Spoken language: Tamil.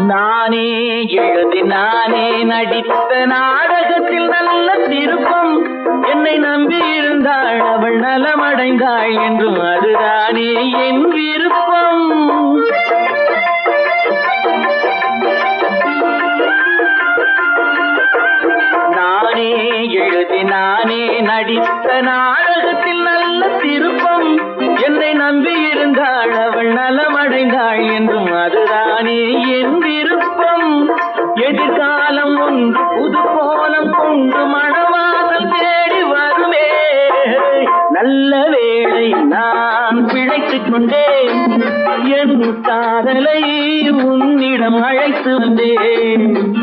நானே எழுதி நானே நடித்த நாடகத்தில் நல்ல திருப்பம். என்னை நம்பி இருந்தாள் அவள் நலமடைந்தாள் என்றும் அதுதானே என் விருப்பம். நானே எழுதி நானே நடித்த நாடகத்தில் நல்ல திருப்பம். என்னை நம்பி இருந்தாள் அவள் நலமடைந்தாள் என்றும் அதுதானே என் விருப்பம். எதிர்காலம் ஒன்று புது கோலம் கொண்டு மணவாசல் தேடி வருமே. நல்ல வேளை நான் பிழைத்துக் கொண்டேன். என் காதலை உன்னிடம் அழைத்து வந்தேன்.